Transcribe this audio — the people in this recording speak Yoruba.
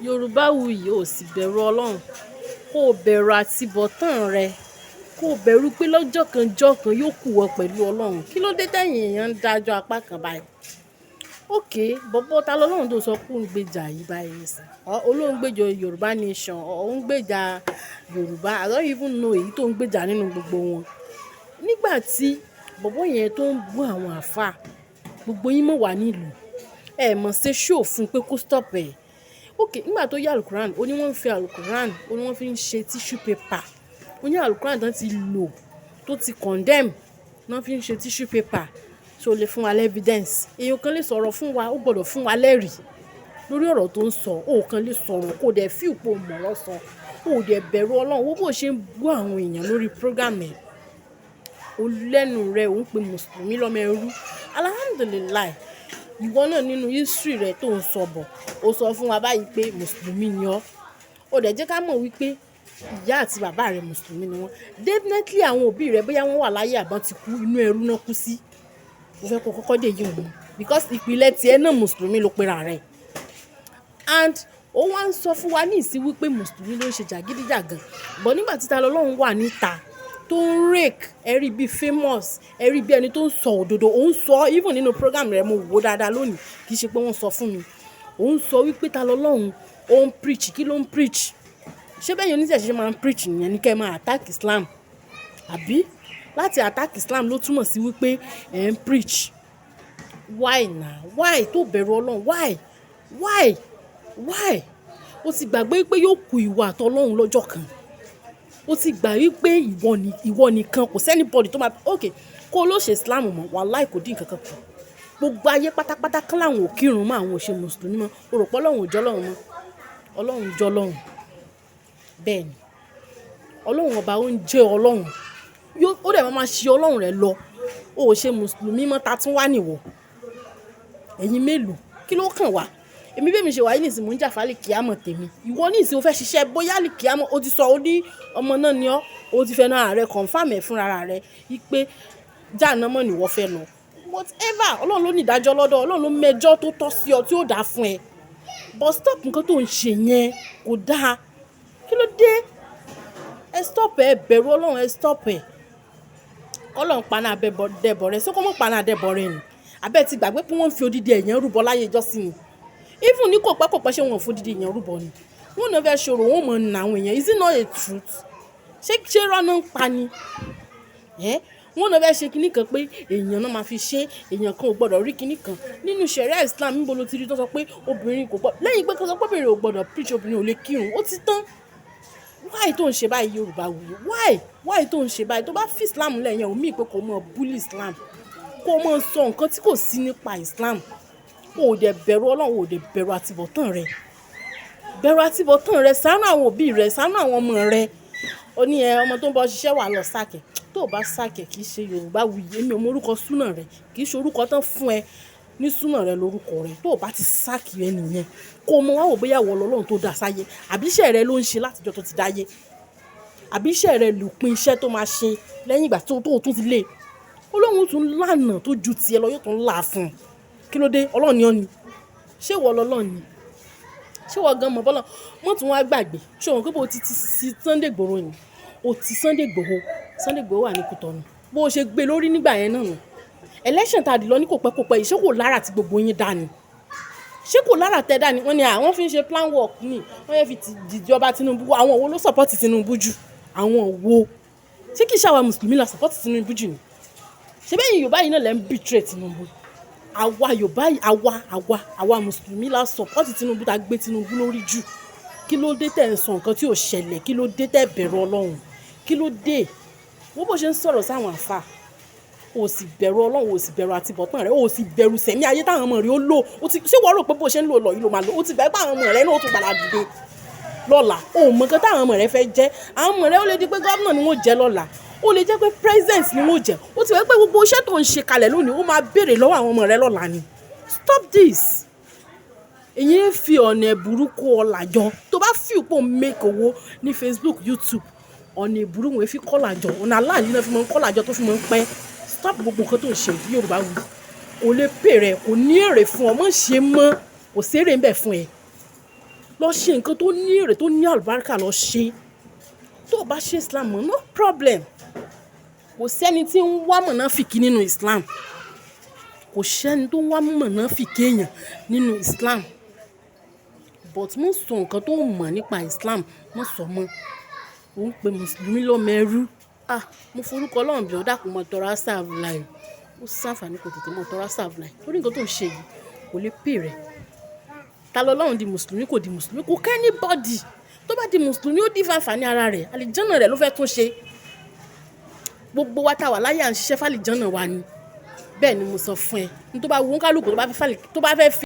Yorùbáwùyí ò sì bẹ̀rù Ọlọ́run, kó o bẹ̀rù àtibọ̀tán rẹ, kó o bẹ̀rù pé lọ́jọ́ kan yóò kù ọ pẹ̀lú Ọlọ́run. Kí ló dé tẹ̀yin èèyàn ń dájọ́ apá kan báyìí? Okay, bọ̀bọ̀ ta lọ́lọ́run tó sọ pé ó ń gbèjà yìí báyìí nísìn. Olóhùn gbèjà Yorùbá nation, ó ń gbèjà Yorùbá. I don't even know èyí tó ń gbèjà nínú gbogbo wọn. Nígbà tí bọ̀bọ̀ yẹn tó ń bú àwọn àfáà, gbogbo yín mọ̀ wá nílùú. Ẹ mọ̀ ṣe show fún pé kó stop ẹ̀. Okay, nígbà tó yá alukuran, ó ní wọ́n ń fi alukuran, ó ní wọ́n fi ń ṣe tissue paper. Ó ní alukuran tán ti lò, tó ti condemn, náà fi ń ṣe tissue paper. So lè fún wa evidence. Èèyàn kan lè sọ̀rọ̀ fún wa, ó gbọ́dọ̀ fún wa lẹ́rìí lórí ọ̀rọ̀ tó ń sọ. Ó kan lè sọ̀rọ̀ kó dẹ̀ feel pé ó mọ̀rọ̀ sọ. Ó dẹ̀ bẹ̀rù Ọlọ́run. Wo bó ṣe ń bú àwọn èèyàn lórí program ẹ̀. Ó lẹ́nu rẹ̀, ó ń pe Mùsùlùmí lọ́mọ ẹrú. Alhamdulillah. Ìwọ náà nínú history rẹ̀ tó ń sọ bọ̀, ó sọ fún wa báyìí pé Mùsùlùmí ni ọ́. Ó dẹ̀ jẹ́ ká mọ̀ wípé ìyá àti bàbá rẹ̀ Mùsùlùmí ni wọ́n. Definitely àwọn òbí rẹ̀ bóyá wọ́n wà láyé àbọ̀n ti kú, inú ẹrú náà kú sí. Mo fẹ́ kó kọ́kọ́ dé yìí òun. Because ìpìlẹ̀ tiẹ̀ náà Mùsùlùmí ló pera rẹ̀. And ó wá ń sọ fún wa ní ìsí wípé Mùsùlùmí ló ń ṣe jàgídíjàgan. But nígbà tí ta lọ́lọ́run wà níta tó ń rake, ẹ rí bí famous, ẹ rí bí ẹni tó ń sọ òdodo. Ó ń sọ even nínú program rẹ̀ mo wò dáadáa lónìí. Kì í ṣe pé wọ́n sọ fún mi. Ó ń sọ wípé ta lọ́lọ́run, ó ń preach. Kí ló ń preach? Ṣé bẹ́ẹ̀ yẹn oníṣẹ̀ṣe máa ń preach nìyẹn ní kẹ́ máa attack Islam? Àbí láti attack Islam ló túmọ̀ sí wípé ẹ̀ ń preach. Why now? Why tó bẹ̀rù Ọlọ́run? Why? Ó ti gbàgbé pé yóò kù ìwọ àti Ọlọ́run lọ́jọ́ kan. Ó ti gbà wípé ìwọ nìkan kò sẹ́ni body tó máa okay kó ló ṣe Islam mọ̀ wàláì kò dín kankan kù. Gbogbo ayé pátápátá kán láwọn ò kírun mọ́, àwọn ò ṣe Mùsùlùmí mọ́. O rò pé Ọlọ́run ò jọ́ Ọlọ́run mọ́? Ọlọ́run jọ́ Ọlọ́run. Bẹ́ẹ̀ ni. Ọlọ́run ọba ó ń jẹ́ Ọlọ́run. Ó dẹ̀ máa ṣe Ọlọ́run rẹ̀ lọ. O ò ṣe Mùsùlùmí mọ́, ta tún wá nìwọ. Ẹ̀yin mélòó? Kí ló kàn wá? Èmi bí mi ṣe wà yìí nìsín mò ń jà fálì kíámọ̀ tèmi. Ìwọ nìsín o fẹ́ ṣiṣẹ́ bóyá lì kíámọ̀, o ti sọ ó ní ọmọ náà ni ọ́, o ti fẹ́ náà rẹ̀ confirm ẹ̀ fúnra rẹ̀ wípé jahannama ni ìwọ fẹ́ lọ. Whatever, Ọlọ́run ló ní ìdájọ́ lọ́dọ̀, Ọlọ́run ló mẹjọ́ tó tọ́ sí ọ tí ó dá fún ẹ. But stop nǹkan tó ń ṣe yẹn kò dáa. Kí ló dé? Ẹ stop ẹ bẹ̀rù Ọlọ́run, ẹ stop ẹ. Ọlọ́run paná dẹbọ rẹ̀, ṣé kó mọ̀ paná dẹbọ rẹ̀ ni? Abẹ́ ti gbàgbé pé wọ́n fi odidi èèyàn rúbọ láyé ìjọsìn ni. Even ní kò pẹ́ ṣé wọ́n fún odidi èèyàn rúbọ ni. Wọ́n náà fẹ́ ṣòro, wọ́n mọ̀ nà àwọn èèyàn. Is it not a truth? Ṣé rọ́nà ń pa ni? Wọ́n náà fẹ́ ṣe kinní kan pé èèyàn náà máa fi ṣe, èèyàn kan ò gbọ́dọ̀ rí kinní kan. Nínú ṣẹ̀ríà Islam níbo ló ti rí tó sọ pé obìnrin kò gbọ́dọ̀, lẹ́yìn pé kó sọ pé obìnrin ò gbọ́dọ̀ preach, obìnrin ò lè kírun, ó ti tán. Why tó ń ṣe báyìí Yorùbáwùyí? Why tó ń ṣe báyìí? Tó bá fi Islam lẹ́yìn ò mí pé kò mọ̀ bully Islam. Kó mọ̀ sọ nǹkan tí kò sí nípa Islam. O ò dẹ̀ bẹ̀rù Ọlọ́run, o ò dẹ̀ bẹ̀rù àtibọ̀tán rẹ̀. Bẹ̀rù àtibọ̀tán rẹ̀, ṣàánú àwọn òbí rẹ̀, ṣàánú àwọn ọmọ rẹ̀. Ó ní ọmọ tó ń bọ̀ ṣiṣẹ́ wà lọ sákẹ̀. Tó o bá sákẹ̀ kì í ṣe Yorùbáwùyí. Èmi ò mọ orúkọ súnà rẹ̀. Kì í ṣe orúkọ tán fún ẹ ní súnà rẹ̀ lórúkọ rẹ̀. Tó o bá ti sákì ẹ nìyẹn. Kó o mọ wá wò bóyá ìwọ lọ́lọ́run tó dá sáyé. Àbí iṣẹ́ rẹ ló ń ṣe látijọ́ tó ti dáyé. Àbí iṣẹ́ rẹ lùpin iṣẹ́ tó máa ṣe lẹ́yìn ìgbà tó tún ti lé. Ọlọ́run tún lànà tó ju tiẹ̀ lọ, yóò tún là fún un. Kí ló dé? Ọlọ́run ni ọ́ ni. Ṣé ìwọ lọ́lọ́run ni? Ṣé ìwọ gan mọ̀ bọ́lọ̀? Wọ́n tún wá gbàgbé. Ṣé òun pé bó ti Sunday Igboho ni? O ti Sunday Igboho wà ní Kútọ̀nù. Bó o ṣe gbé lórí nígbà yẹn náà nù. Election tá a dì lọ ní kò pẹ́ yìí, ṣé kò lára tí gbogbo yín dá ni? Ṣé kò lára tẹ́ dá ni? Wọ́n ní àwọn fi ń ṣe plan work ni. Wọ́n yẹ fi ìjọba Tinubu. Àwọn wo ló support Tinubu jù? Àwọn wo? Ṣé kì í ṣàwa Mùsùlùmí la support Tinubu jù ni? Ṣé bẹ́ẹ̀ yín Yorùbá yìí náà lẹ́ ń betray Tinubu? Àwa Yorùbá yìí, àwa Mùsùlùmí la support Tinubu, ta gbé Tinubu lórí jù. Kí ló dé tẹ́ ń sọ nǹkan tí ò ṣẹlẹ̀? Kí ló dé tẹ́ bẹ̀rù Ọlọ́run? Kí ló dé? Wọ́n bó ṣe ń sọ̀rọ̀ sáwọn àfà. O sì bẹ̀rù Ọlọ́run, o sì bẹ̀rù àtibọ̀tán rẹ̀, o sì bẹ̀rù sẹ̀mí ayé táwọn ọmọ rẹ̀ ó lò. Ṣé wọ́n rò pé bó ṣe ń lò lọ yìí ló máa lò? O ti gbà pé àwọn ọmọ rẹ̀ náà ó tún padà dìde lọ́la. O mọ̀ nǹkan táwọn ọmọ rẹ̀ fẹ́ jẹ́. Àwọn ọmọ rẹ̀ ó lè di pé gómìnà ni wọ́n jẹ́ lọ́la. Ó lè jẹ́ pé president ni wọ́n jẹ́. Ó ti wẹ́ pé gbogbo iṣẹ́ tó ń ṣe kalẹ̀ lónìí ó máa béèrè lọ́wọ́ àwọn ọmọ rẹ̀ lọ́la ni. Stop this. Èyí ń fi ọ̀nà burúkú ọ̀làjọ. Tó bá fi òpó make owó ní Facebook, YouTube, ọ̀nà ìbúrú wọn fi kọ́làjọ. Ọ̀nà aláàlú náà fi mọ́ kọ́làjọ tó fi mọ́ pẹ́. Stop gbogbo nǹkan tó ń ṣe Yorùbáwùyí. Kò lè pè rẹ̀, kò ní èrè fún ọ, mọ̀ ṣe mọ́, kò sí èrè ń bẹ fún ẹ. lọ ṣe nǹkan tó ní èrè tó ní àlùbáríkà lọ ṣe. Tó o bá ṣe Islam mọ́, no problem. Kò sẹ́ni tí ń wá mọ̀náfìkì nínú Islam. Kò sẹ́ni tó ń wá mọ̀náfìkì èèyàn nínú Islam. But mo sọ nǹkan tó mọ̀ nípa Islam, mo sọ mọ́. Ó ń pe Mùsùlùmí lọ́mọ ẹrú. Mo forúkọ Ọlọ́run bí ó dákun mọ́ tọrọ serve life. Ó ṣàǹfààní kò tètè mọ́ tọrọ serve life. Torí nǹkan tó ń ṣe yìí kò lè pè rẹ̀. Ta lọ Ọlọ́run di Mùsùlùmí kò di Mùsùlùmí kò kẹ́ anybody. Tó bá di Mùsùlùmí ó di fàǹfààní ara rẹ̀. Àlìjánà rẹ̀ ló fẹ́ tún ṣe. Gbogbo wa tá wà láyé à ń ṣiṣẹ́ fàlìjánà wa ni. Bẹ́ẹ̀ ni mo sọ fún ẹ. Ní tó bá wù kálùkù tó bá fẹ́ fi